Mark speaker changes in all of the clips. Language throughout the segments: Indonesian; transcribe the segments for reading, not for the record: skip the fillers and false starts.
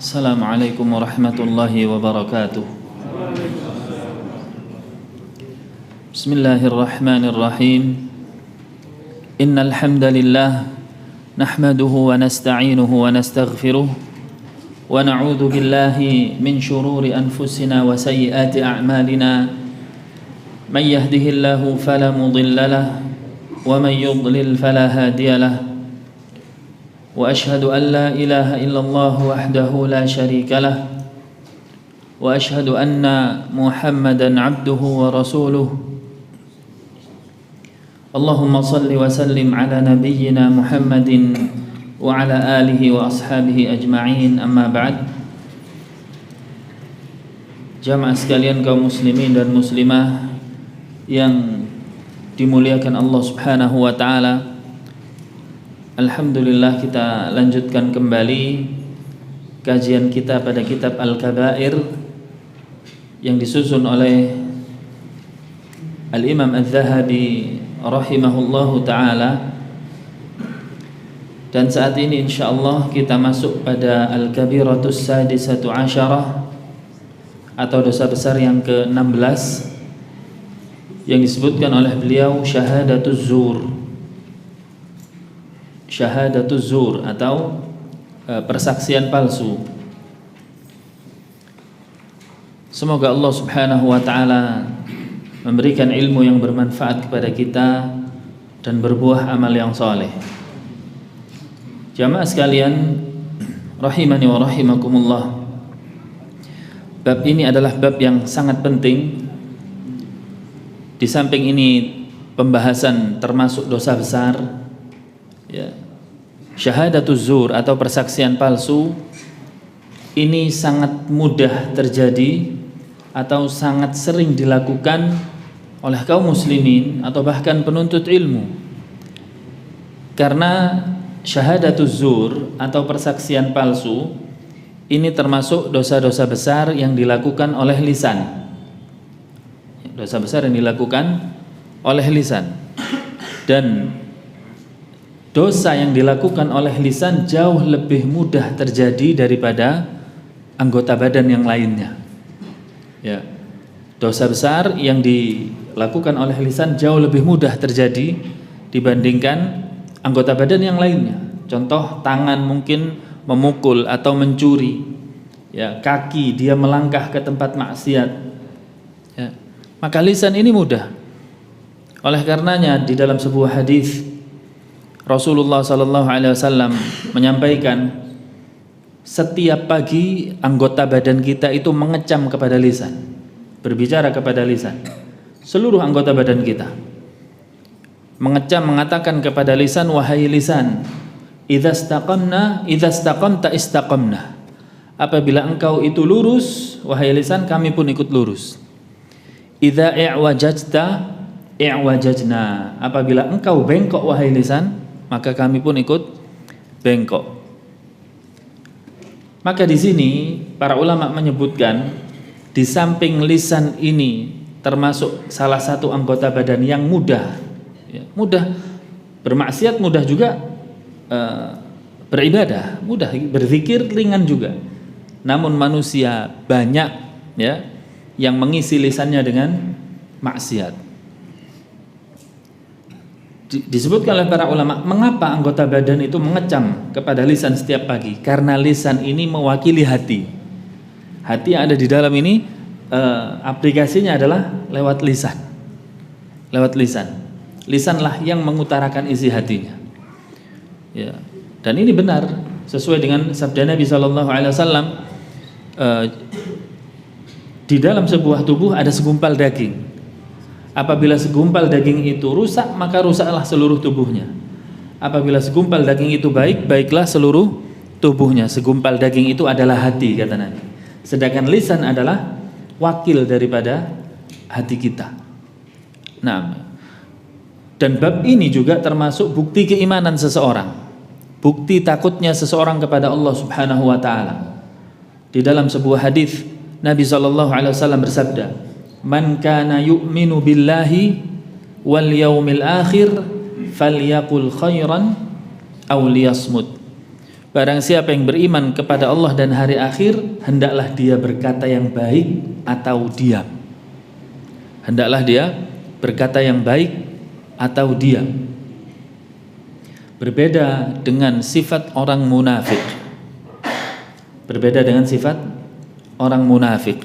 Speaker 1: Assalamualaikum warahmatullahi wabarakatuh. Bismillahirrahmanirrahim. Innal hamdalillah nahmaduhu wa nasta'inuhu wa nastaghfiruh wa na'udzu billahi min shururi anfusina wa sayyiati a'malina. Man yahdihillahu fala mudilla lahu wa man yudlil fala hadiya lahu. وأشهد أن لا إله إلا الله وحده لا شريك له وأشهد أن محمدا عبده ورسوله اللهم صل وسلم على نبينا محمد وعلى آله وأصحابه أجمعين أما بعد. Jamaah sekalian kaum muslimin dan muslimah yang dimuliakan Allah Subhanahu wa taala, alhamdulillah kita lanjutkan kembali kajian kita pada kitab Al-Kabair yang disusun oleh Al-Imam Al-Zahabi rahimahullahu ta'ala. Dan saat ini insyaallah kita masuk pada Al-Kabiratus Sadisatu Asyarah atau dosa besar yang ke-16 yang disebutkan oleh beliau Syahadatuz Zur. Syahadatuz zur atau persaksian palsu. Semoga Allah Subhanahu wa taala memberikan ilmu yang bermanfaat kepada kita dan berbuah amal yang saleh. Jamaah sekalian rahimani wa rahimakumullah. Bab ini adalah bab yang sangat penting. Di samping ini pembahasan termasuk dosa besar, ya, syahadatuz zur atau persaksian palsu ini sangat mudah terjadi atau sangat sering dilakukan oleh kaum muslimin atau bahkan penuntut ilmu. Karena syahadatuz zur atau persaksian palsu ini termasuk dosa-dosa besar yang dilakukan oleh lisan. Dosa besar yang dilakukan oleh lisan. Dan dosa yang dilakukan oleh lisan jauh lebih mudah terjadi daripada anggota badan yang lainnya. Ya. Dosa besar yang dilakukan oleh lisan jauh lebih mudah terjadi dibandingkan anggota badan yang lainnya. Contoh, tangan mungkin memukul atau mencuri. Ya, kaki dia melangkah ke tempat maksiat. Ya. Maka lisan ini mudah. Oleh karenanya di dalam sebuah hadis Rasulullah sallallahu alaihi wasallam menyampaikan setiap pagi anggota badan kita itu mengecam kepada lisan, berbicara kepada lisan. Seluruh anggota badan kita mengecam, mengatakan kepada lisan, wahai lisan, idza istaqamta istaqamna. Apabila engkau itu lurus, wahai lisan, kami pun ikut lurus. Idza i'wajajta i'wajajna. Apabila engkau bengkok, wahai lisan, maka kami pun ikut bengkok. Maka di sini para ulama menyebutkan di samping lisan ini termasuk salah satu anggota badan yang mudah, ya, mudah bermaksiat, mudah juga beribadah, mudah berzikir, ringan juga. Namun manusia banyak, ya, yang mengisi lisannya dengan maksiat. Disebutkan oleh para ulama, mengapa anggota badan itu mengecam kepada lisan setiap pagi? Karena lisan ini mewakili hati. Hati yang ada di dalam ini aplikasinya adalah lewat lisan. Lewat lisan. Lisanlah yang mengutarakan isi hatinya. Ya. Dan ini benar sesuai dengan sabda Nabi sallallahu alaihi wasallam, di dalam sebuah tubuh ada segumpal daging. Apabila segumpal daging itu rusak, maka rusaklah seluruh tubuhnya. Apabila segumpal daging itu baik, baiklah seluruh tubuhnya. Segumpal daging itu adalah hati, kata Nabi. Sedangkan lisan adalah wakil daripada hati kita. Nah, dan bab ini juga termasuk bukti keimanan seseorang, bukti takutnya seseorang kepada Allah Subhanahu wa taala. Di dalam sebuah hadis Nabi sallallahu alaihi wasallam bersabda, man kana yu'minu billahi wal yaumil akhir falyaqul khairan aw liyasmut. Barang siapa yang beriman kepada Allah dan hari akhir, hendaklah dia berkata yang baik atau diam. Hendaklah dia berkata yang baik atau diam. Berbeda dengan sifat orang munafik. Berbeda dengan sifat orang munafik.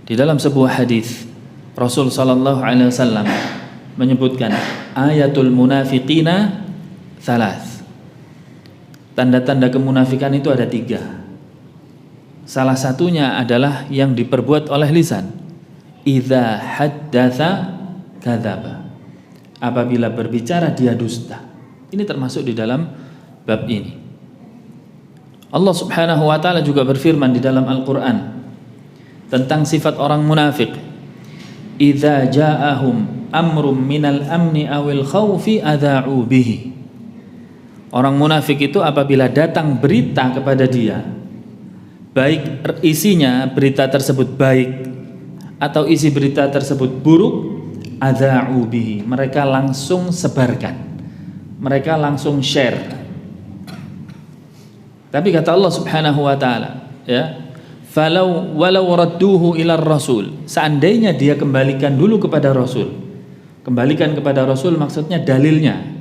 Speaker 1: Di dalam sebuah hadis, Rasul sallallahu alaihi wasallam menyebutkan ayatul munafiqina thalath. Tanda-tanda kemunafikan itu ada 3. Salah satunya adalah yang diperbuat oleh lisan. Idza haddatsa kadzaba. Apabila berbicara dia dusta. Ini termasuk di dalam bab ini. Allah Subhanahu wa taala juga berfirman di dalam Al-Qur'an tentang sifat orang munafik. Idza ja'ahum amrum minal amni awil khaufi adha'u bihi. Orang munafik itu apabila datang berita kepada dia, baik isinya berita tersebut baik atau isi berita tersebut buruk, adha'u bihi, mereka langsung sebarkan, mereka langsung share. Tapi kata Allah Subhanahu wa taala, ya, walau radduhu ila rasul, seandainya dia kembalikan dulu kepada Rasul. Kembalikan kepada Rasul maksudnya dalilnya.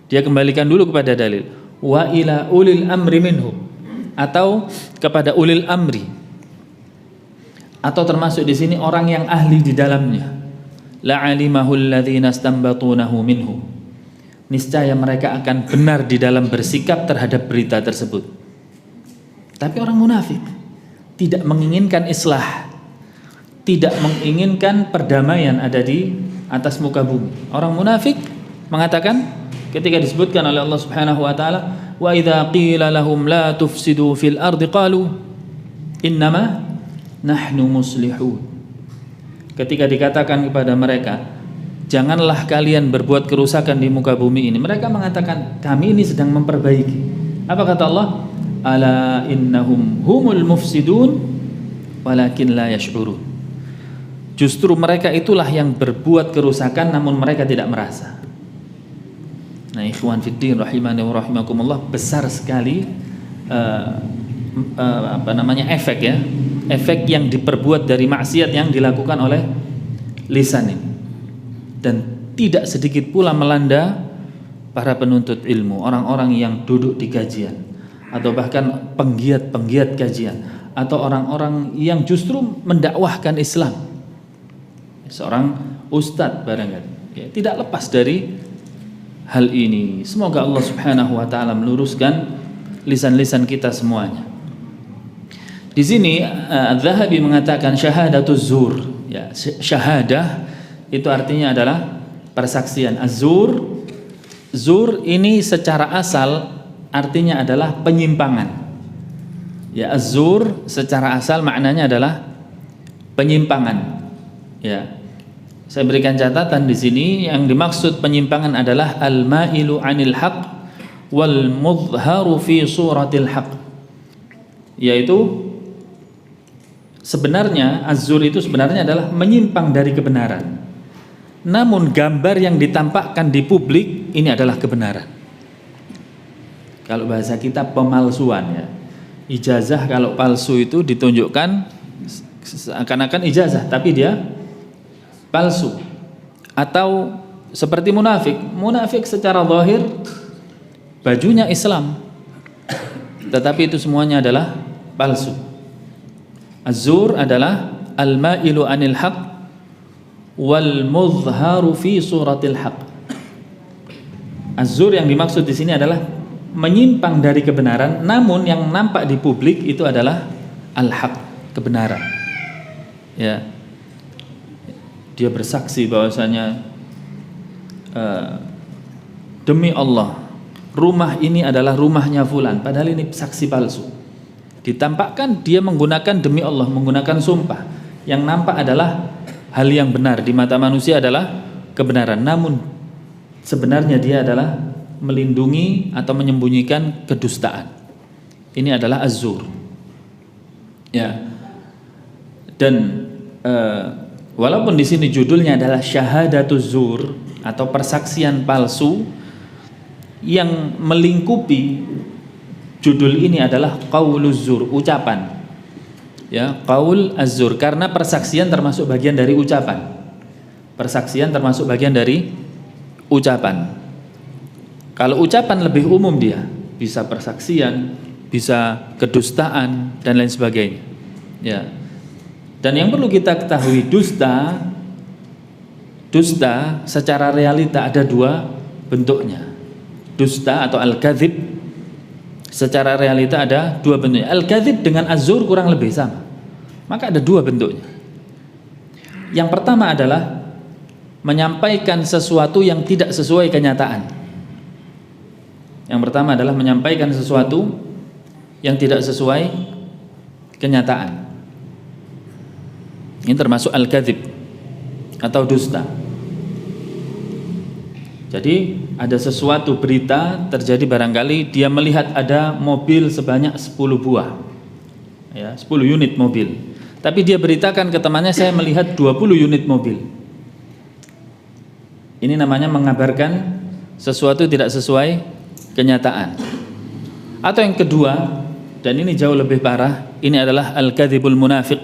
Speaker 1: Dia kembalikan dulu kepada dalil. Wa ila ulil amri minhum, atau kepada ulil amri, atau termasuk di sini orang yang ahli di dalamnya. La'alimahu alladhina istanbatunahu minhu. Niscaya mereka akan benar di dalam bersikap terhadap berita tersebut. Tapi orang munafik tidak menginginkan islah, tidak menginginkan perdamaian ada di atas muka bumi. Orang munafik mengatakan ketika disebutkan oleh Allah Subhanahu wa taala, wa idza qila lahum la tufsidu fil ardi qalu innama nahnu muslihun. Ketika dikatakan kepada mereka, janganlah kalian berbuat kerusakan di muka bumi ini, mereka mengatakan kami ini sedang memperbaiki. Apa kata Allah? Ala innahum humul mufsidun walakin la yash'urun. Justru mereka itulah yang berbuat kerusakan namun mereka tidak merasa. Nah, ikhwan fiddin rahimani wa rahimakumullah, besar sekali efek, ya, efek yang diperbuat dari maksiat yang dilakukan oleh lisan ini. Dan tidak sedikit pula melanda para penuntut ilmu, orang-orang yang duduk di kajian, atau bahkan penggiat-penggiat kajian, atau orang-orang yang justru mendakwahkan Islam. Seorang ustadz barangkali, ya, tidak lepas dari hal ini. Semoga Allah Subhanahu wa taala meluruskan lisan-lisan kita semuanya. Di sini Az-Zahabi mengatakan syahadatuz zur, ya, syahadah itu artinya adalah persaksian. Az-zur, zur ini secara asal artinya adalah penyimpangan. Ya, az-zur secara asal maknanya adalah penyimpangan. Ya. Saya berikan catatan di sini, yang dimaksud penyimpangan adalah al-mailu 'anil haqq wal mudharu fi suratil haqq. Yaitu sebenarnya az-zur itu sebenarnya adalah menyimpang dari kebenaran. Namun gambar yang ditampakkan di publik ini adalah kebenaran. Kalau bahasa kita pemalsuan, ya. Ijazah kalau palsu itu ditunjukkan seakan-akan ijazah tapi dia palsu. Atau seperti munafik. Munafik secara zahir bajunya Islam, tetapi itu semuanya adalah palsu. Az-zur adalah al-mailu 'anil haqq wal mudharu fi suratil haqq. Az-zur yang dimaksud di sini adalah menyimpang dari kebenaran, namun yang nampak di publik itu adalah al-haq, kebenaran. Ya. Dia bersaksi bahwasanya demi Allah, rumah ini adalah rumahnya fulan, padahal ini saksi palsu. Ditampakkan dia menggunakan demi Allah, menggunakan sumpah. Yang nampak adalah hal yang benar di mata manusia adalah kebenaran, namun sebenarnya dia adalah melindungi atau menyembunyikan kedustaan. Ini adalah az-zur. Ya. Dan walaupun di sini judulnya adalah syahadatuz zur atau persaksian palsu, yang melingkupi judul ini adalah qauluz zur, ucapan. Ya, qaul az-zur, karena persaksian termasuk bagian dari ucapan. Persaksian termasuk bagian dari ucapan. Kalau ucapan lebih umum, dia bisa persaksian, bisa kedustaan dan lain sebagainya. Ya. Dan yang perlu kita ketahui, dusta secara realita ada dua bentuknya. Dusta atau al-kadzib secara realita ada dua bentuknya. Al-kadzib dengan az-zur kurang lebih sama. Maka ada dua bentuknya. Yang pertama adalah menyampaikan sesuatu yang tidak sesuai kenyataan. Yang pertama adalah menyampaikan sesuatu yang tidak sesuai kenyataan. Ini termasuk al-kadzib atau dusta. Jadi ada sesuatu berita terjadi, barangkali dia melihat ada mobil sebanyak 10 buah, ya, 10 unit mobil. Tapi dia beritakan ke temannya, saya melihat 20 unit mobil. Ini namanya mengabarkan sesuatu tidak sesuai kenyataan. Atau yang kedua, dan ini jauh lebih parah, ini adalah al-kadzibul munafiq,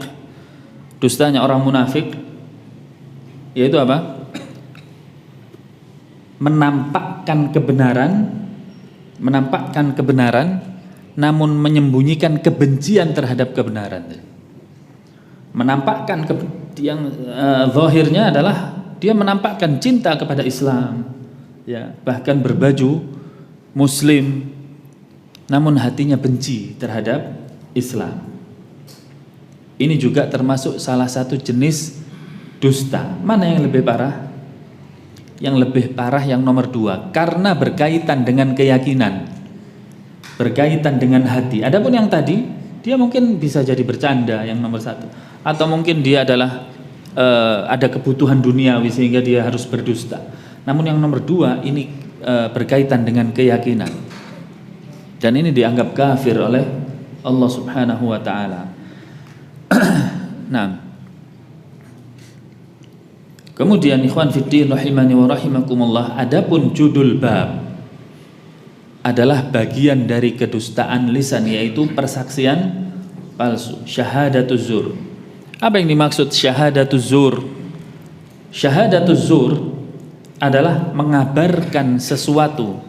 Speaker 1: dustanya orang munafik, yaitu apa? Menampakkan kebenaran namun menyembunyikan kebencian terhadap kebenaran. Menampakkan yang zahirnya adalah dia menampakkan cinta kepada Islam, ya, bahkan berbaju muslim, namun hatinya benci terhadap Islam. Ini juga termasuk salah satu jenis dusta. Mana yang lebih parah? Yang lebih parah yang nomor 2, karena berkaitan dengan keyakinan, berkaitan dengan hati. Adapun yang tadi, dia mungkin bisa jadi bercanda, yang nomor 1, atau mungkin dia adalah ada kebutuhan duniawi sehingga dia harus berdusta. Namun yang nomor 2 ini berkaitan dengan keyakinan, dan ini dianggap kafir oleh Allah Subhanahu wa ta'ala. Nah, kemudian ikhwan fiddin rahimani wa rahimakumullah, adapun judul bab adalah bagian dari kedustaan lisan, yaitu persaksian palsu, syahadatuz zur. Apa yang dimaksud syahadatuz zur? Syahadatuz zur adalah mengabarkan sesuatu.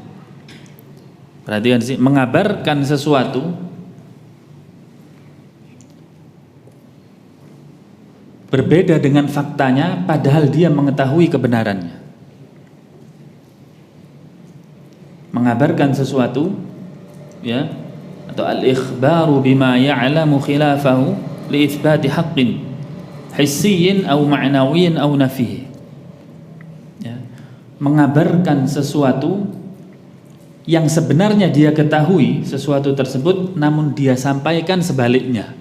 Speaker 1: Perhatikan sih, mengabarkan sesuatu berbeda dengan faktanya, padahal dia mengetahui kebenarannya. Mengabarkan sesuatu, ya, atau al-ikhbaru bima ya'lamu khilafahu li itsbati haqqin hissiyyin aw ma'nawiyyin aw nafihi. Ya, mengabarkan sesuatu yang sebenarnya dia ketahui sesuatu tersebut, namun dia sampaikan sebaliknya.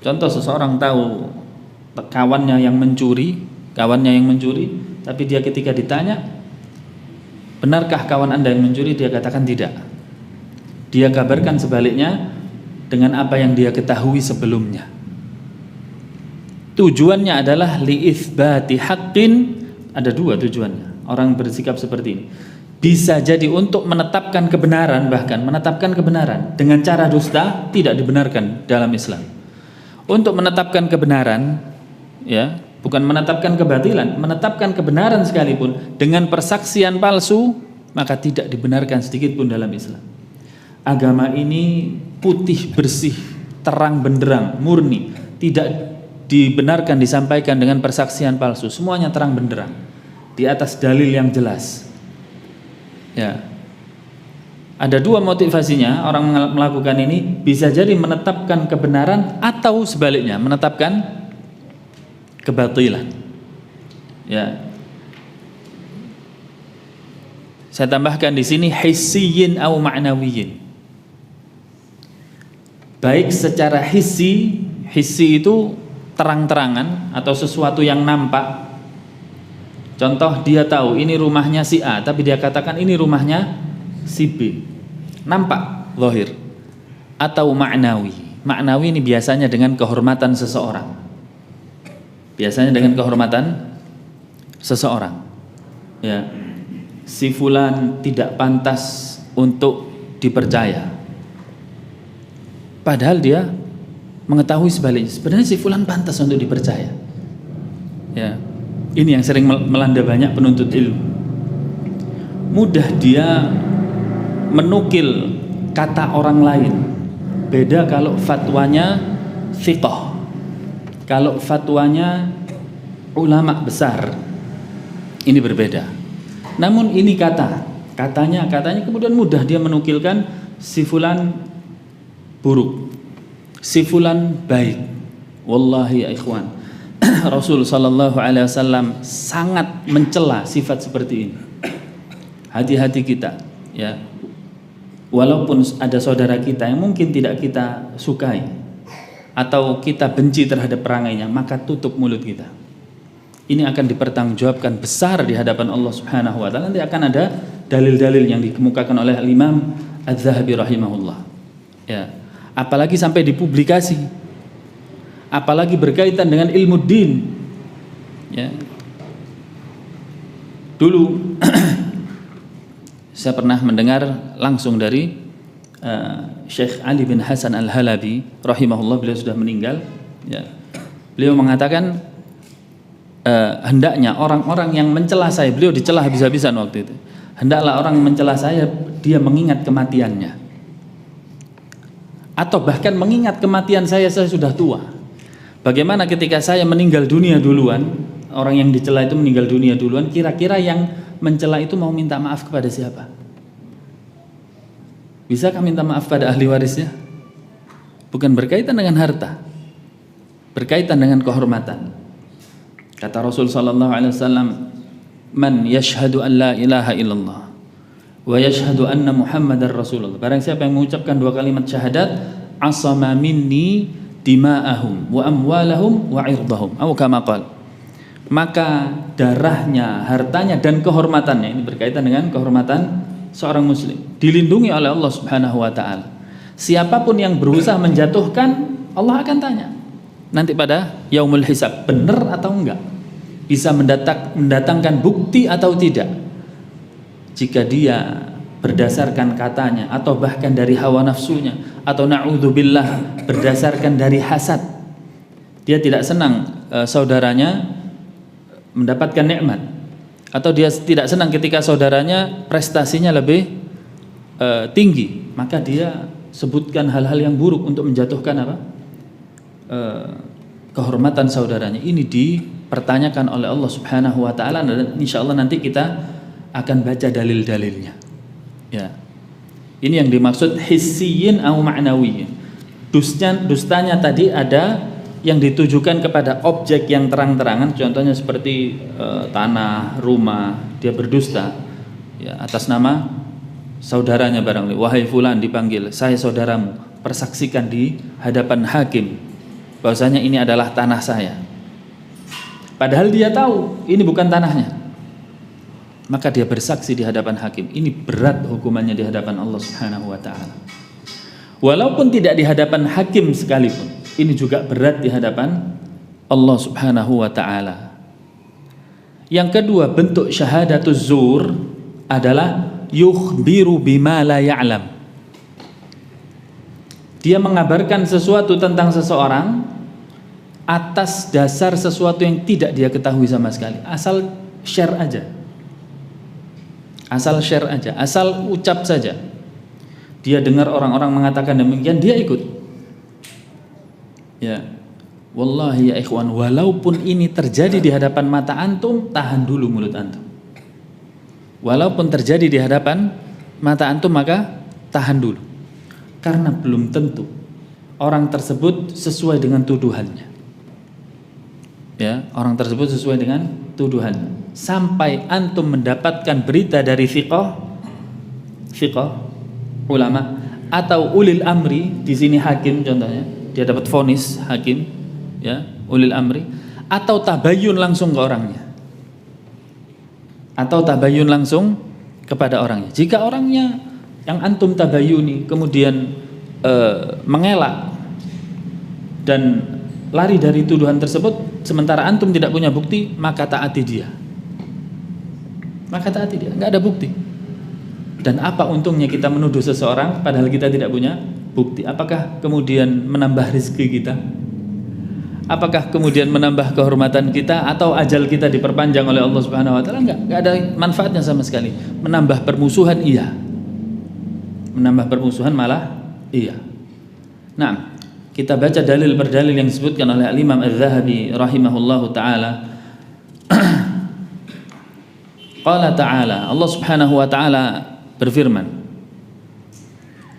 Speaker 1: Contoh, seseorang tahu kawannya yang mencuri, tapi dia ketika ditanya, benarkah kawan Anda yang mencuri? Dia katakan tidak. Dia kabarkan sebaliknya dengan apa yang dia ketahui sebelumnya. Tujuannya adalah li'ithbati haqqin. Ada dua tujuannya orang bersikap seperti ini. Bisa jadi untuk menetapkan kebenaran, bahkan menetapkan kebenaran dengan cara dusta, tidak dibenarkan dalam Islam. Untuk menetapkan kebenaran, ya, bukan menetapkan kebatilan, menetapkan kebenaran sekalipun dengan persaksian palsu, maka tidak dibenarkan sedikit pun dalam Islam. Agama ini putih bersih, terang benderang, murni, tidak dibenarkan disampaikan dengan persaksian palsu. Semuanya terang benderang di atas dalil yang jelas. Ya, ada dua motivasinya orang melakukan ini, bisa jadi menetapkan kebenaran atau sebaliknya menetapkan kebatilan. Ya, saya tambahkan di sini hissiyyin au ma'nawiyyin. Baik secara hissi itu terang-terangan atau sesuatu yang nampak. Contoh, dia tahu ini rumahnya si A, tapi dia katakan ini rumahnya si B. Nampak, zahir. Atau ma'nawi. Ma'nawi ini biasanya dengan kehormatan seseorang. Ya. si fulan tidak pantas untuk dipercaya, padahal dia mengetahui sebaliknya, sebenarnya si fulan pantas untuk dipercaya. Ya, ini yang sering melanda banyak penuntut ilmu. Mudah dia menukil kata orang lain. Beda kalau fatwanya thiqah, kalau fatwanya ulama besar, ini berbeda. Namun ini katanya kemudian mudah dia menukilkan si fulan buruk, si fulan baik. Wallahi ya ikhwan, Rasul sallallahu alaihi wasallam sangat mencela sifat seperti ini. Hati-hati kita, ya. Walaupun ada saudara kita yang mungkin tidak kita sukai atau kita benci terhadap perangainya, maka tutup mulut kita. Ini akan dipertanggungjawabkan besar di hadapan Allah Subhanahu wa taala. Nanti akan ada dalil-dalil yang dikemukakan oleh Imam Az-Zahabi rahimahullah. Ya. Apalagi sampai dipublikasi. Apalagi berkaitan dengan ilmu din. Ya. Dulu saya pernah mendengar langsung dari Syekh Ali bin Hasan Al-Halabi rahimahullah, beliau sudah meninggal. Ya. Beliau mengatakan hendaknya orang-orang yang mencela saya, beliau dicela habis-habisan waktu itu, hendaklah orang yang mencela saya dia mengingat kematiannya, atau bahkan mengingat kematian saya sudah tua. Bagaimana ketika saya meninggal dunia duluan, orang yang dicela itu meninggal dunia duluan, kira-kira yang mencela itu mau minta maaf kepada siapa? Bisakah minta maaf pada ahli warisnya? Bukan berkaitan dengan harta, berkaitan dengan kehormatan. Kata Rasul sallallahu alaihi wasallam, "Man yashhadu an la ilaha illallah wa yashhadu anna Muhammadar Rasulullah." Barang siapa yang mengucapkan dua kalimat syahadat, asama minni dima'ahum wa amwalahum wa irdahum. Atau kama qala. Maka darahnya, hartanya dan kehormatannya, ini berkaitan dengan kehormatan seorang muslim, dilindungi oleh Allah Subhanahu wa taala. Siapapun yang berusaha menjatuhkan, Allah akan tanya nanti pada yaumul hisab, benar atau enggak, bisa mendatangkan bukti atau tidak. Jika dia berdasarkan katanya atau bahkan dari hawa nafsunya, atau na'udzubillah berdasarkan dari hasad, dia tidak senang saudaranya mendapatkan nikmat, atau dia tidak senang ketika saudaranya prestasinya lebih tinggi, maka dia sebutkan hal-hal yang buruk untuk menjatuhkan apa? Kehormatan saudaranya. Ini dipertanyakan oleh Allah Subhanahu wa taala, dan insyaallah nanti kita akan baca dalil-dalilnya. Ya. Ini yang dimaksud hissiyin atau ma'nawiyin. Dustanya tadi ada yang ditujukan kepada objek yang terang-terangan, contohnya seperti tanah, rumah, dia berdusta ya, atas nama saudaranya barangkali. Wahai fulan, dipanggil, saya saudaramu, persaksikan di hadapan hakim bahwasanya ini adalah tanah saya, padahal dia tahu ini bukan tanahnya, maka dia bersaksi di hadapan hakim. Ini berat hukumannya di hadapan Allah Subhanahu wa taala. Walaupun tidak di hadapan hakim sekalipun, ini juga berat di hadapan Allah Subhanahu wa taala. Yang kedua, bentuk syahadatuz zur adalah yukhbiru bima la ya'lam. Dia mengabarkan sesuatu tentang seseorang atas dasar sesuatu yang tidak dia ketahui sama sekali. Asal share aja. Asal share aja, asal ucap saja. Dia dengar orang-orang mengatakan demikian, dia ikut. Ya. Wallahi ya ikhwan, walaupun ini terjadi di hadapan mata antum, tahan dulu mulut antum. Walaupun terjadi di hadapan mata antum, maka tahan dulu. Karena belum tentu orang tersebut sesuai dengan tuduhannya. Ya, orang tersebut sesuai dengan tuduhannya. Sampai antum mendapatkan berita dari thiqah ulama atau ulil amri, di sini hakim contohnya, dia dapat vonis hakim, ya, ulil amri, atau tabayyun langsung ke orangnya. Atau tabayyun langsung kepada orangnya. Jika orangnya yang antum tabayuni kemudian mengelak dan lari dari tuduhan tersebut, sementara antum tidak punya bukti, maka taati dia. maka taati dia. Nggak ada bukti. Dan apa untungnya kita menuduh seseorang padahal kita tidak punya bukti? Apakah kemudian menambah rezeki kita? Apakah kemudian menambah kehormatan kita atau ajal kita diperpanjang oleh Allah Subhanahu wa taala? Enggak ada manfaatnya sama sekali. Menambah permusuhan iya. Menambah permusuhan malah iya. Nah, kita baca dalil per dalil yang disebutkan oleh Al-Imam Az-Zahabi rahimahullahu taala. Qala ta'ala, Allah Subhanahu wa taala berfirman,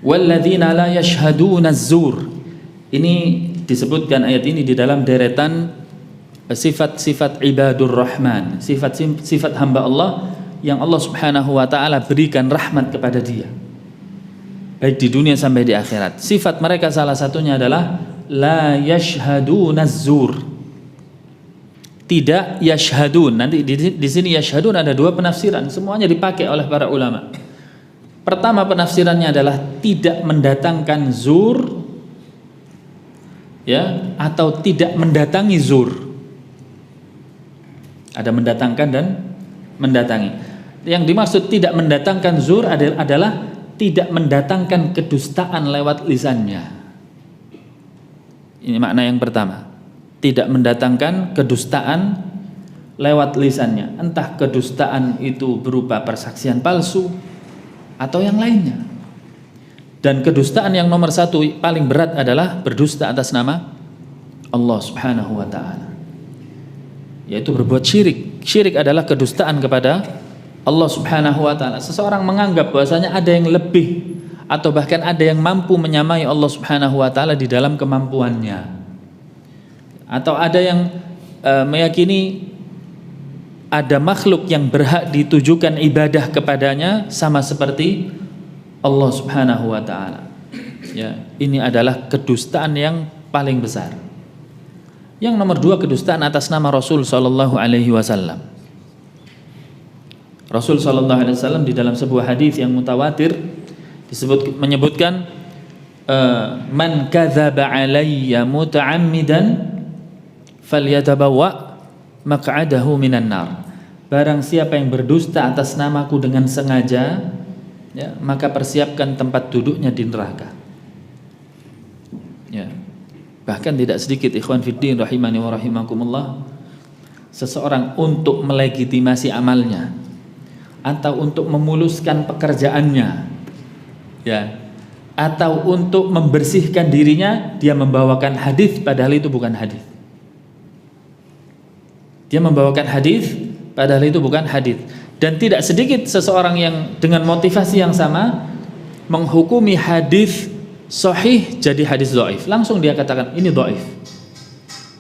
Speaker 1: walladzina la yashhaduna az-zur. Ini disebutkan ayat ini di dalam deretan sifat-sifat ibadur rahman, sifat-sifat hamba Allah yang Allah Subhanahu wa taala berikan rahmat kepada dia baik di dunia sampai di akhirat. Sifat mereka salah satunya adalah la yashhaduna az-zur. Tidak yashhadun. Nanti di sini yashhadun ada dua penafsiran, semuanya dipakai oleh para ulama. Pertama penafsirannya adalah tidak mendatangkan zur, ya, atau tidak mendatangi zur. Ada mendatangkan dan mendatangi. Yang dimaksud tidak mendatangkan zur adalah tidak mendatangkan kedustaan lewat lisannya. Ini makna yang pertama. Tidak mendatangkan kedustaan lewat lisannya. Entah kedustaan itu berupa persaksian palsu atau yang lainnya. Dan kedustaan yang nomor satu paling berat adalah berdusta atas nama Allah Subhanahu wa ta'ala, yaitu berbuat syirik. Syirik adalah kedustaan kepada Allah Subhanahu wa ta'ala. Seseorang menganggap bahwasanya ada yang lebih atau bahkan ada yang mampu menyamai Allah Subhanahu wa ta'ala di dalam kemampuannya, atau ada yang meyakini ada makhluk yang berhak ditujukan ibadah kepadanya sama seperti Allah Subhanahu wa ta'ala. Ya, ini adalah kedustaan yang paling besar. Yang nomor dua, kedustaan atas nama Rasul sallallahu alaihi wasallam. Rasul sallallahu alaihi wasallam di dalam sebuah hadis yang mutawatir menyebutkan man kadzaba alayya muta'ammidan falyatabawwa maq'adahu minan nar. Barang siapa yang berdusta atas namaku dengan sengaja, ya, maka persiapkan tempat duduknya di neraka. Ya. Bahkan tidak sedikit ikhwan fiddin rahimani wa rahimakumullah, seseorang untuk melegitimasi amalnya atau untuk memuluskan pekerjaannya, ya, atau untuk membersihkan dirinya, dia membawakan hadis padahal itu bukan hadis. Dia membawakan hadis padahal itu bukan hadis. Dan tidak sedikit seseorang yang dengan motivasi yang sama menghukumi hadis sahih jadi hadis dhaif. Langsung dia katakan ini dhaif.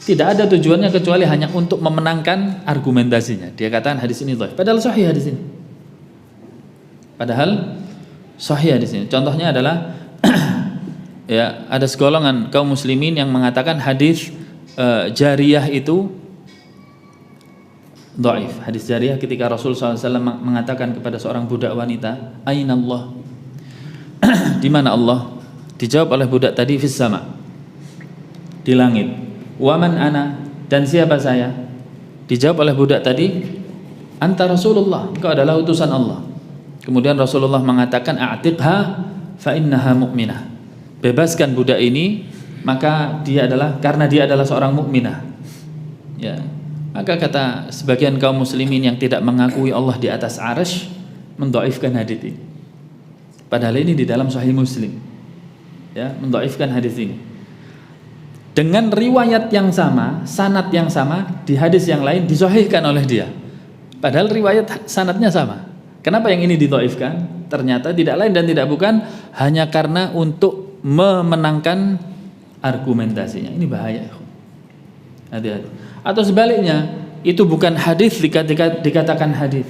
Speaker 1: Tidak ada tujuannya kecuali hanya untuk memenangkan argumentasinya. Dia katakan hadis ini dhaif, padahal sahih hadis ini. Padahal sahih hadis ini. Contohnya adalah ya, ada segolongan kaum muslimin yang mengatakan hadis jariyah itu dhaif. Hadis jariyah ketika Rasul SAW mengatakan kepada seorang budak wanita, Aina Allah? Di mana Allah? Dijawab oleh budak tadi, fis sama, di langit. Waman ana? Dan siapa saya? Dijawab oleh budak tadi, anta Rasulullah, engkau adalah utusan Allah. Kemudian Rasulullah mengatakan, a'tiqha fa innaha mu'minah. Bebaskan budak ini, maka dia adalah, karena dia adalah seorang mukminah. Ya. Maka kata sebagian kaum muslimin yang tidak mengakui Allah di atas arsy mendhaifkan hadis ini. Padahal ini di dalam Sahih Muslim. Ya, mendhaifkan hadis ini. Dengan riwayat yang sama, sanad yang sama, di hadis yang lain disahihkan oleh dia. Padahal riwayat sanadnya sama. Kenapa yang ini didhaifkan? Ternyata tidak lain dan tidak bukan hanya karena untuk memenangkan argumentasinya. Ini bahaya. Hati-hati. Atau sebaliknya, itu bukan hadis dikatakan hadis.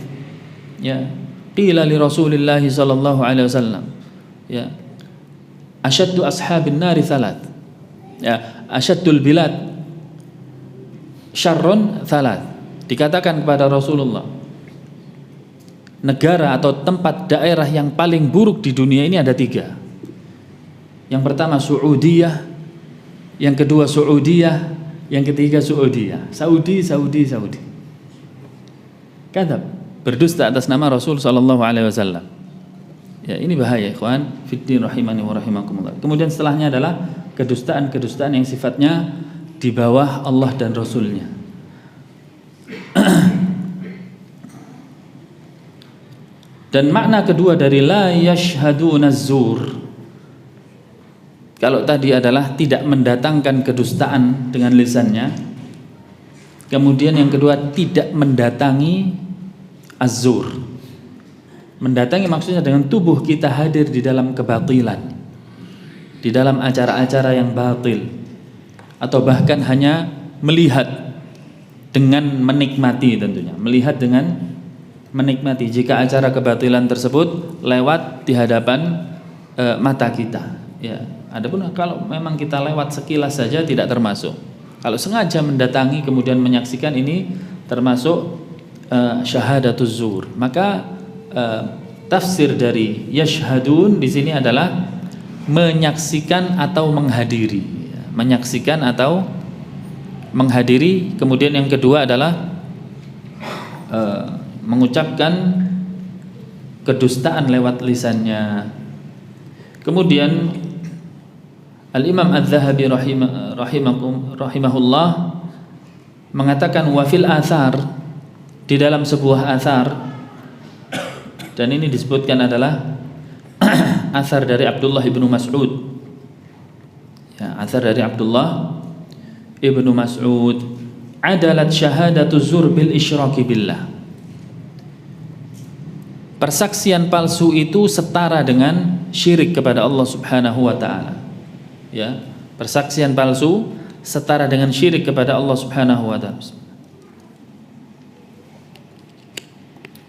Speaker 1: Ya, qila li Rasulillah sallallahu alaihi wasallam, ya, asyaddu ashabin nari thalat, ya, asyaddul bilad syarrun thalat. Dikatakan kepada Rasulullah, negara atau tempat daerah yang paling buruk di dunia ini ada 3. Yang pertama Saudiyah, yang kedua Saudiyah, yang ketiga Saudi. Kadzab. berdusta atas nama Rasul sallallahu alaihi wasallam. Ya, ini bahaya ikhwan fiddin rahimani wa rahimakumullah. Kemudian setelahnya adalah kedustaan-kedustaan yang sifatnya di bawah Allah dan Rasulnya. Dan makna kedua dari la yashhaduna zur, kalau tadi adalah tidak mendatangkan kedustaan dengan lisannya, kemudian yang kedua tidak mendatangi az-zur. Mendatangi maksudnya dengan tubuh kita hadir di dalam kebatilan, di dalam acara-acara yang batil, atau bahkan hanya melihat dengan menikmati, tentunya melihat dengan menikmati jika acara kebatilan tersebut lewat di hadapan mata kita. Ya, adapun kalau memang kita lewat sekilas saja tidak termasuk. Kalau sengaja mendatangi kemudian menyaksikan, ini termasuk syahadatuz zur. Maka tafsir dari yashhadun di sini adalah menyaksikan atau menghadiri. Menyaksikan atau menghadiri. Kemudian yang kedua adalah mengucapkan kedustaan lewat lisannya. Kemudian Al-Imam Az-Zahabi rahimahullah mengatakan wa fil athar, di dalam sebuah athar, dan ini disebutkan adalah athar dari Abdullah ibnu Mas'ud. Ya, athar dari Abdullah ibnu Mas'ud, adalat syahadatu zur bil isyraki billah. Persaksian palsu itu setara dengan syirik kepada Allah Subhanahu wa taala. Ya, persaksian palsu setara dengan syirik kepada Allah Subhanahu wa taala.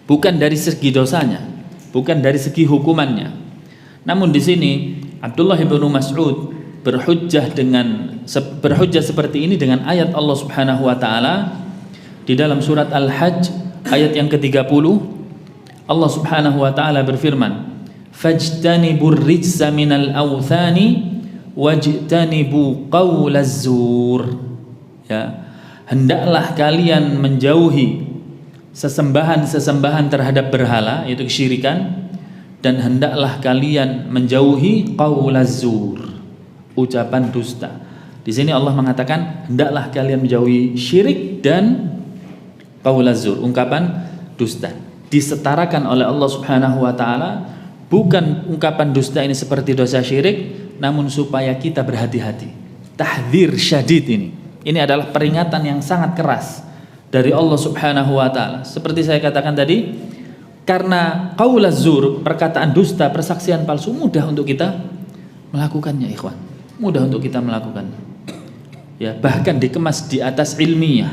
Speaker 1: Bukan dari segi dosanya, bukan dari segi hukumannya. Namun di sini Abdullah bin Mas'ud berhujjah seperti ini dengan ayat Allah Subhanahu wa taala di dalam surat Al-Hajj ayat yang ke-30. Allah Subhanahu wa taala berfirman, "Fajtanibur rijsa minal awthani wajtanibu qaulaz zur." Ya, hendaklah kalian menjauhi sesembahan-sesembahan terhadap berhala, yaitu kesyirikan, dan hendaklah kalian menjauhi qaulaz zur, ucapan dusta. Di sini Allah mengatakan hendaklah kalian menjauhi syirik dan qaulaz zur, ungkapan dusta. Disetarakan oleh Allah Subhanahu wa taala, bukan ungkapan dusta ini seperti dosa syirik, namun supaya kita berhati-hati. Tahdzir syadid ini. Ini adalah peringatan yang sangat keras dari Allah Subhanahu wa taala. Seperti saya katakan tadi, karena qaulaz zur, perkataan dusta, persaksian palsu, mudah untuk kita melakukannya, ikhwan. Mudah untuk kita melakukannya. Ya, bahkan dikemas di atas ilmiah.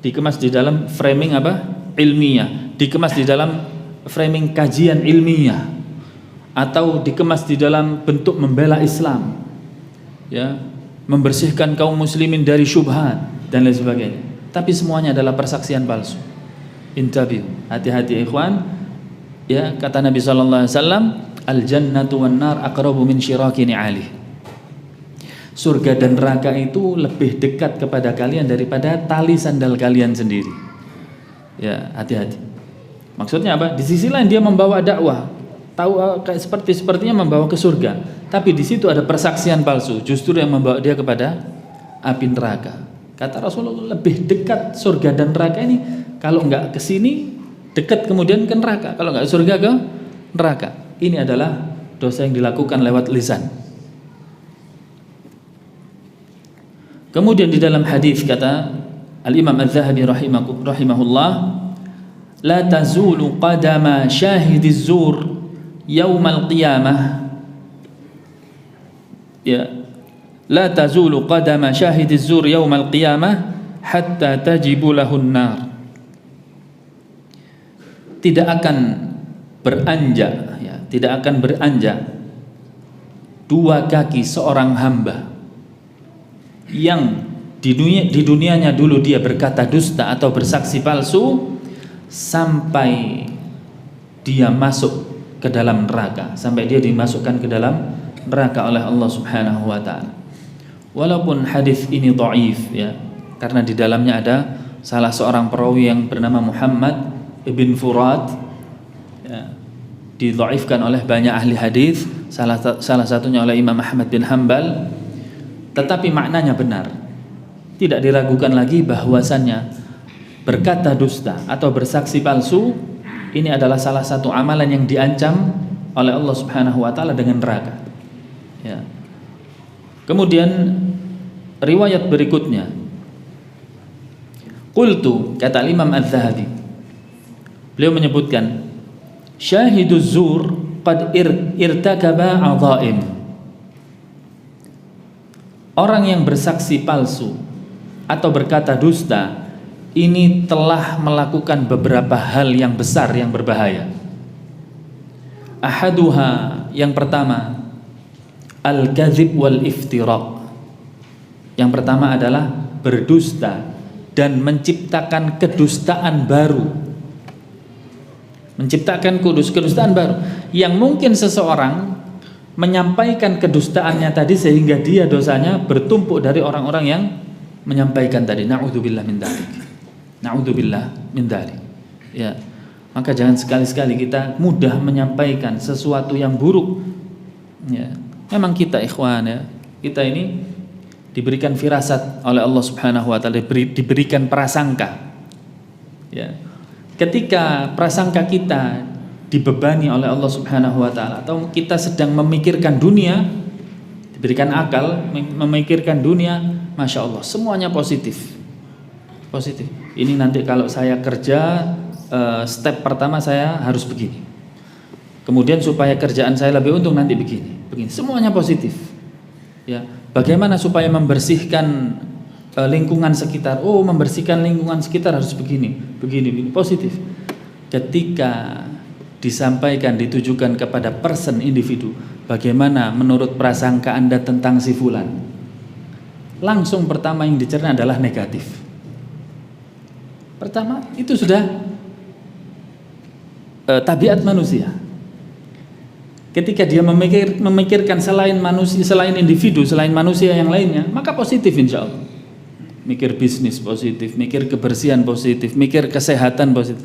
Speaker 1: Dikemas di dalam framing apa? Ilmiah, dikemas di dalam framing kajian ilmiah, atau dikemas di dalam bentuk membela Islam, ya, membersihkan kaum muslimin dari syubhat dan lain sebagainya. Tapi semuanya adalah persaksian palsu. Intabihu, hati-hati ikhwan. Ya, kata Nabi sallallahu alaihi wasallam, al jannatu wan nar aqrabu min syiraki ni'alih. Surga dan neraka itu lebih dekat kepada kalian daripada tali sandal kalian sendiri. Ya, hati-hati. Maksudnya apa? Di sisi lain dia membawa dakwah, tahu kayak sepertinya membawa ke surga, tapi di situ ada persaksian palsu, justru yang membawa dia kepada api neraka. Kata Rasulullah, lebih dekat surga dan neraka ini kalau enggak ke sini dekat, kemudian ke neraka, kalau enggak surga ke neraka. Ini adalah dosa yang dilakukan lewat lisan. Kemudian di dalam hadis kata Al-Imam Az-Zahabi rahimahullah, la tazulu qadama syahidiz zur yaumal qiyamah. Ya, la tazulu qadama syahidiz zur yaumal qiyamah hatta tajibu lahun nar. Tidak akan beranjak, ya, tidak akan beranjak dua kaki seorang hamba yang di dunianya dulu dia berkata dusta atau bersaksi palsu, sampai dia masuk ke dalam neraka, sampai dia dimasukkan ke dalam neraka oleh Allah Subhanahu wa taala. Walaupun hadis ini dhaif, ya, karena di dalamnya ada salah seorang perawi yang bernama Muhammad Ibn Furad, ya, didhaifkan oleh banyak ahli hadis, salah satunya oleh Imam Ahmad bin Hanbal, tetapi maknanya benar. Tidak diragukan lagi bahwasannya berkata dusta atau bersaksi palsu ini adalah salah satu amalan yang diancam oleh Allah Subhanahu wa taala dengan neraka. Ya. Kemudian riwayat berikutnya, qultu, kata Imam Az-Zahabi, beliau menyebutkan syahiduz zur qad irtakaba adhaim. Orang yang bersaksi palsu atau berkata dusta ini telah melakukan beberapa hal yang besar yang berbahaya. Ahaduha, yang pertama, al-kadzib wal iftira. Yang pertama adalah berdusta dan menciptakan kedustaan baru. Menciptakan kedustaan baru yang mungkin seseorang menyampaikan kedustaannya tadi sehingga dia dosanya bertumpuk dari orang-orang yang menyampaikan tadi. Na'udzubillah min dzalik. Na'udzubillah min dzalik. Ya. Maka jangan sekali-sekali kita mudah menyampaikan sesuatu yang buruk. Ya. Memang kita ikhwan ya, kita ini diberikan firasat oleh Allah Subhanahu wa taala, diberikan prasangka. Ya. Ketika prasangka kita dibebani oleh Allah Subhanahu wa taala atau kita sedang memikirkan dunia, diberikan akal memikirkan dunia, Masya Allah semuanya positif. Positif. Ini nanti kalau saya kerja step pertama saya harus begini. Kemudian supaya kerjaan saya lebih untung nanti begini. Semuanya positif. Ya, bagaimana supaya membersihkan lingkungan sekitar? Oh, membersihkan lingkungan sekitar harus begini, positif. Ketika disampaikan, ditujukan kepada person, individu, bagaimana menurut prasangka Anda tentang si fulan? Langsung pertama yang dicerna adalah negatif. Pertama, itu sudah tabiat manusia. Ketika dia memikirkan selain manusia, selain individu, selain manusia yang lainnya, maka positif insya Allah. Mikir bisnis positif, mikir kebersihan positif, mikir kesehatan positif.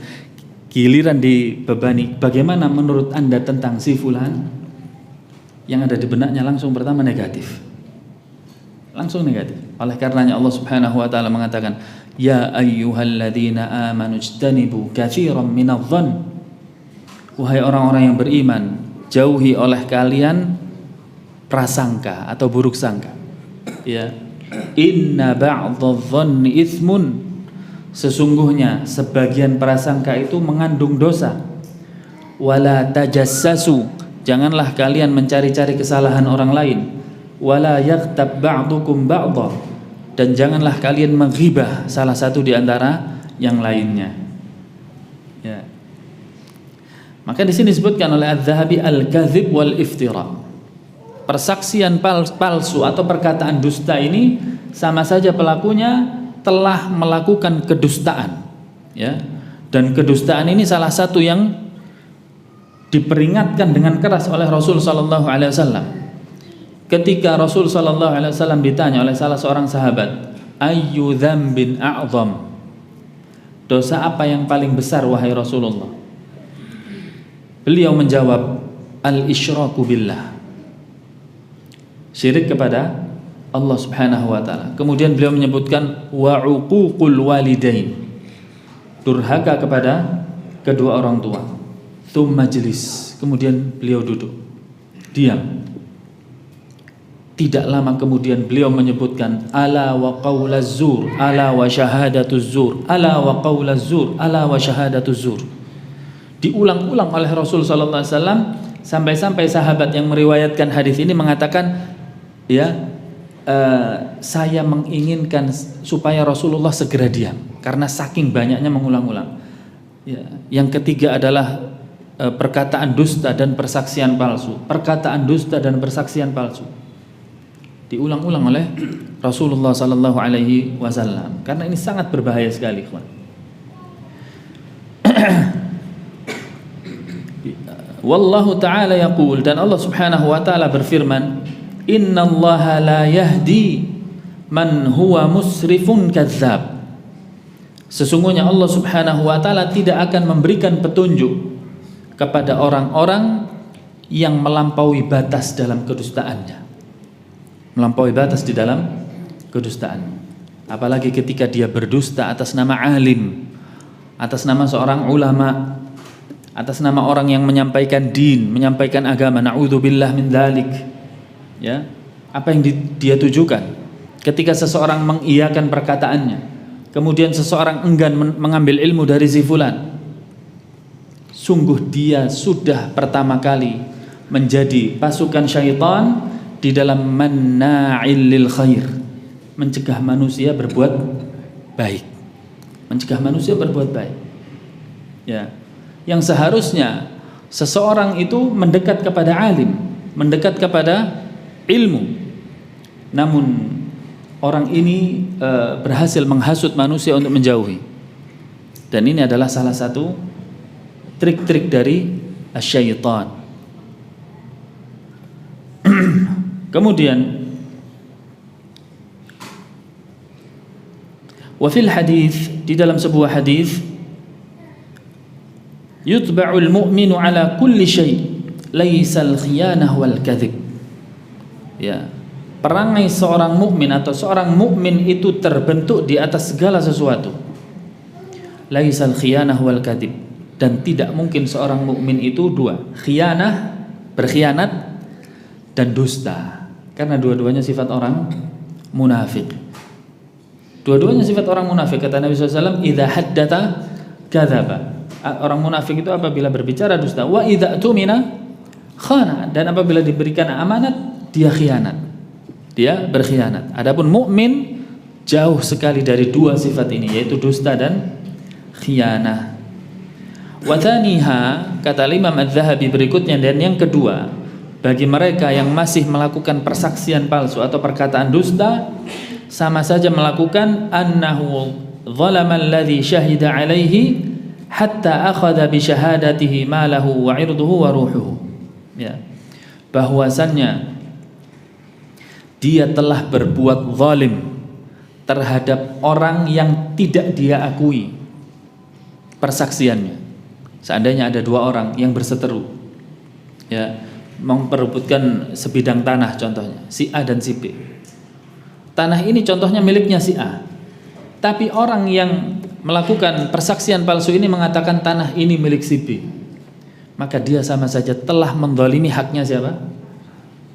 Speaker 1: Giliran dibebani, bagaimana menurut Anda tentang si fulan? Yang ada di benaknya langsung pertama negatif. Langsung negatif. Oleh karenanya Allah Subhanahu wa taala mengatakan, ya ayyuhalladzina amanu ijtanibu katsiran minadh-dhann. Wahai orang-orang yang beriman, jauhi oleh kalian prasangka atau buruk sangka. Ya. Inna ba'dadh-dhanni itsmun. Sesungguhnya sebagian prasangka itu mengandung dosa. Wala tajassasu. Janganlah kalian mencari-cari kesalahan orang lain. Wala yaghtab ba'dukum ba'dha. Dan janganlah kalian menghibah salah satu di antara yang lainnya. Ya. Maka di sini disebutkan oleh Az-Zahabi al-kadzib wal iftira. Persaksian palsu atau perkataan dusta ini sama saja pelakunya telah melakukan kedustaan, ya. Dan kedustaan ini salah satu yang diperingatkan dengan keras oleh Rasul sallallahu alaihi wasallam. Ketika Rasul sallallahu alaihi wasallam ditanya oleh salah seorang sahabat, "Ayyu dzambin a'dzam?" Dosa apa yang paling besar wahai Rasulullah? Beliau menjawab, al-isyraku billah. Syirik kepada Allah Subhanahu wa taala. Kemudian beliau menyebutkan wa uququl walidain. Durhaka kepada kedua orang tua. Tsumma majlis. Kemudian beliau duduk. Diam. Tidak lama kemudian beliau menyebutkan ala wa qaulaz zur, ala wa syahadatuz zur, ala wa qaulaz zur, ala wa syahadatuz zur. Diulang-ulang oleh Rasul sallallahu alaihi wasallam sampai-sampai sahabat yang meriwayatkan hadis ini mengatakan, ya, saya menginginkan supaya Rasulullah segera diam karena saking banyaknya mengulang-ulang. Ya, yang ketiga adalah perkataan dusta dan persaksian palsu. Perkataan dusta dan persaksian palsu diulang-ulang oleh Rasulullah sallallahu alaihi wasallam karena ini sangat berbahaya sekali, ikhwan. Wallahu ta'ala yaqul, dan Allah Subhanahu wa ta'ala berfirman, innallaha la yahdi man huwa musrifun kadzdzab. Sesungguhnya Allah Subhanahu wa taala tidak akan memberikan petunjuk kepada orang-orang yang melampaui batas dalam kedustaannya. Melampaui batas di dalam kedustaan. Apalagi ketika dia berdusta atas nama alim, atas nama seorang ulama, atas nama orang yang menyampaikan din, menyampaikan agama. Na'udzubillah min dzalik. Ya, apa yang dia tujukan? Ketika seseorang mengiyakan perkataannya, kemudian seseorang enggan mengambil ilmu dari si fulan, sungguh dia sudah pertama kali menjadi pasukan syaitan di dalam manna'il lil khair, mencegah manusia berbuat baik. Mencegah manusia berbuat baik. Ya. Yang seharusnya seseorang itu mendekat kepada alim, mendekat kepada ilmu. Namun orang ini berhasil menghasut manusia untuk menjauhi. Dan ini adalah salah satu trik-trik dari syaitan. Kemudian wa fil hadis, di dalam sebuah hadis, yutba'ul mu'minu ala kulli syai' laisal khiyanah wal kadhib. Ya, perangai seorang mukmin atau seorang mukmin itu terbentuk di atas segala sesuatu. Laisal khiyanah wal kadhib, dan tidak mungkin seorang mukmin itu dua, khiyanah, berkhianat, dan dusta, karena dua-duanya sifat orang munafik. Dua-duanya sifat orang munafik. Kata Nabi SAW, idza haddatha kadzaba. Orang munafik itu apabila berbicara dusta, wa idza tumina khana, dan apabila diberikan amanat dia khianat, dia berkhianat. Adapun mukmin jauh sekali dari dua sifat ini, yaitu dusta dan khianah. Wa thaniha, kata Imam Az-Zahabi berikutnya, dan yang kedua, bagi mereka yang masih melakukan persaksian palsu atau perkataan dusta, sama saja melakukan annahu zalama alladhi syahida alaihi hatta akhadha bi syahadatihi malahu wa irduhu wa ruhuhu. Ya, bahwasannya dia telah berbuat zalim terhadap orang yang tidak dia akui persaksiannya. Seandainya ada dua orang yang berseteru, ya, memperebutkan sebidang tanah, contohnya si A dan si B. Tanah ini contohnya miliknya si A, tapi orang yang melakukan persaksian palsu ini mengatakan tanah ini milik si B, maka dia sama saja telah menzalimi haknya siapa?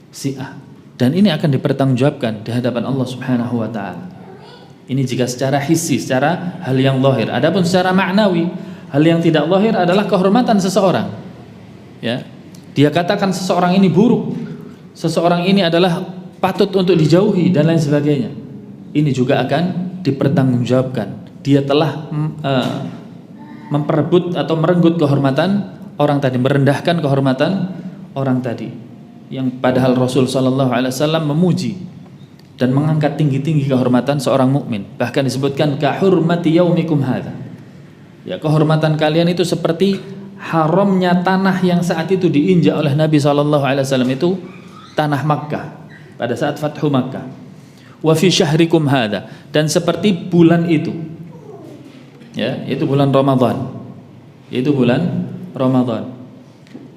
Speaker 1: Si A. Dan ini akan dipertanggungjawabkan di hadapan Allah Subhanahu wa taala. Ini jika secara hissi, secara hal yang zahir. Adapun secara maknawi, hal yang tidak zahir adalah kehormatan seseorang. Ya. Dia katakan seseorang ini buruk, seseorang ini adalah patut untuk dijauhi dan lain sebagainya. Ini juga akan dipertanggungjawabkan. Dia telah memperebut atau merenggut kehormatan orang tadi, merendahkan kehormatan orang tadi, yang padahal Rasul sallallahu alaihi wasallam memuji dan mengangkat tinggi-tinggi kehormatan seorang mukmin. Bahkan disebutkan ka hurmati yaumikum hadza. Ya, kehormatan kalian itu seperti haramnya tanah yang saat itu diinjak oleh Nabi sallallahu alaihi wasallam, itu tanah Makkah pada saat Fathu Makkah. Wa fi syahrikum hadza, dan seperti bulan itu. Ya, itu bulan Ramadan. Itu bulan Ramadan.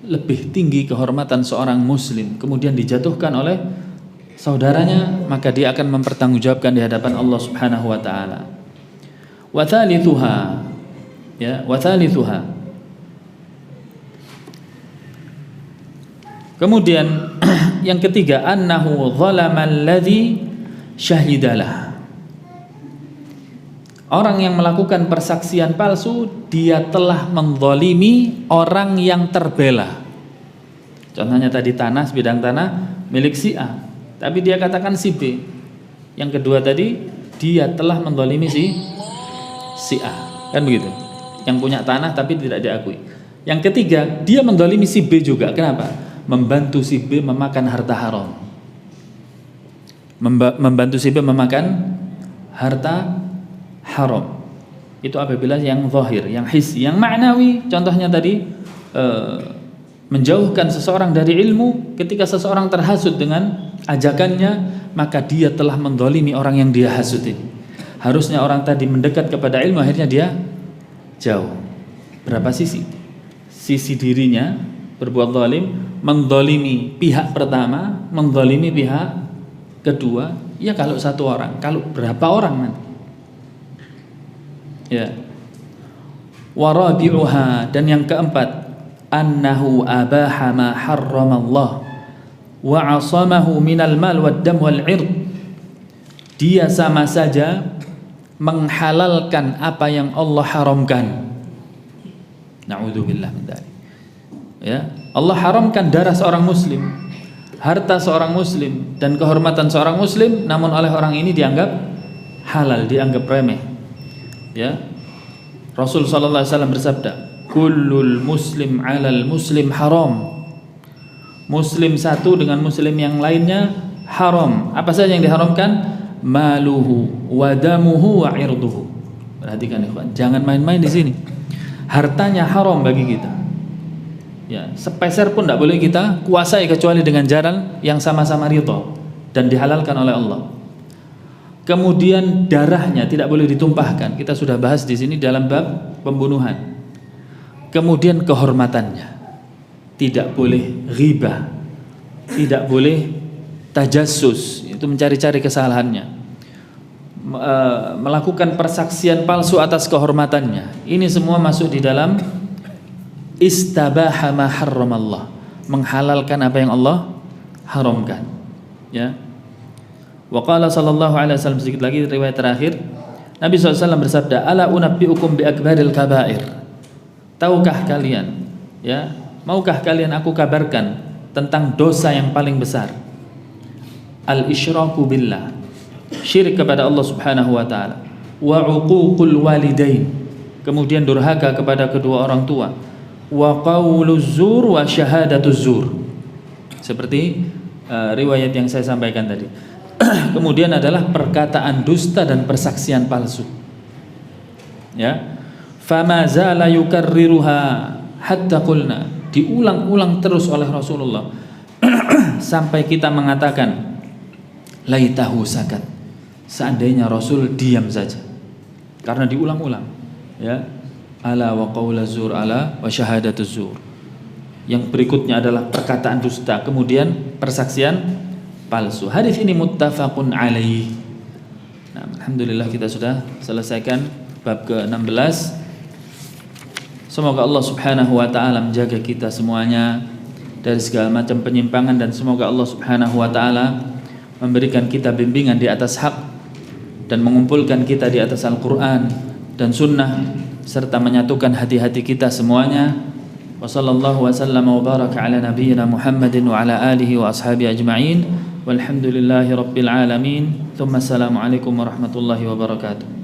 Speaker 1: Lebih tinggi kehormatan seorang muslim kemudian dijatuhkan oleh saudaranya, maka dia akan mempertanggungjawabkan di hadapan Allah Subhanahu wa taala. Wa thalithuha, ya, wa thalithuha. Kemudian yang ketiga, annahu zalama alladhi syahidalah. Orang yang melakukan persaksian palsu, dia telah menzalimi orang yang terbela. Contohnya tadi tanah, sebidang tanah milik si A, tapi dia katakan si B. Yang kedua tadi, dia telah menzalimi si A, kan begitu? Yang punya tanah tapi tidak diakui. Yang ketiga, dia menzalimi si B juga. Kenapa? Membantu si B memakan harta haram. Membantu si B memakan harta haram. Itu apabila yang zahir, yang hissi. Yang maknawi, contohnya tadi menjauhkan seseorang dari ilmu. Ketika seseorang terhasut dengan ajakannya, maka dia telah menzalimi orang yang dia hasut ini. Harusnya orang tadi mendekat kepada ilmu, akhirnya dia jauh. Berapa sisi? Sisi dirinya berbuat zalim, mendolimi pihak pertama, mendolimi pihak kedua. Ya kalau satu orang, kalau berapa orang nanti? Ya. Warabi'uha, dan yang keempat, annahu abaha ma harramallah wa 'asamahu minal mal wad dam wal 'ird. Dia sama saja menghalalkan apa yang Allah haramkan. Na'udzubillah min dzalik. Ya, Allah haramkan darah seorang muslim, harta seorang muslim, dan kehormatan seorang muslim, namun oleh orang ini dianggap halal, dianggap remeh. Ya. Rasul sallallahu alaihi wasallam bersabda, "Kullul muslim 'alal muslim haram." Muslim satu dengan muslim yang lainnya haram. Apa saja yang diharamkan? Maluhu wa damuhu wa 'irduhu. Perhatikan ikhwan, jangan main-main di sini. Hartanya haram bagi kita. Ya, sepeser pun tidak boleh kita kuasai kecuali dengan jalan yang sama-sama ridha dan dihalalkan oleh Allah. Kemudian darahnya tidak boleh ditumpahkan. Kita sudah bahas di sini dalam bab pembunuhan. Kemudian kehormatannya tidak boleh ghibah, tidak boleh tajassus, itu mencari-cari kesalahannya, melakukan persaksian palsu atas kehormatannya. Ini semua masuk di dalam istabaha ma harramallah, menghalalkan apa yang Allah haramkan. Ya. Wa qala sallallahu alaihi wasallam, sedikit lagi riwayat terakhir, Nabi SAW bersabda, ala unabbiukum bi akbaril kabair. Tahukah kalian, ya, maukah kalian aku kabarkan tentang dosa yang paling besar? Al-isyraku billah, syirik kepada Allah Subhanahu wa taala, wa uququl walidain, kemudian durhaka kepada kedua orang tua, wa qauluz zur wa syahadatuz zur. Seperti riwayat yang saya sampaikan tadi. Kemudian adalah perkataan dusta dan persaksian palsu. Ya. Fama zala yukarriruha hatta qulna, diulang-ulang terus oleh Rasulullah sampai kita mengatakan laitahu sakat, seandainya Rasul diam saja, karena diulang-ulang. Ya. Ala wa qaulaz zur, ala wa syahadatuz zur. Yang berikutnya adalah perkataan dusta, kemudian persaksian palsu. Hadis ini muttafaqun alaih. Nah, alhamdulillah kita sudah selesaikan bab ke-16. Semoga Allah Subhanahu wa taala menjaga kita semuanya dari segala macam penyimpangan, dan semoga Allah Subhanahu wa taala memberikan kita bimbingan di atas hak dan mengumpulkan kita di atas Al-Qur'an dan sunnah, serta menyatukan hati-hati kita semuanya. Wa sallallahu wa sallama wa baraka ala nabiyyina Muhammadin wa ala alihi wa ashabihi ajma'in. Walhamdulillahi rabbil alamin. Thumma assalamu alaikum warahmatullahi wabarakatuh.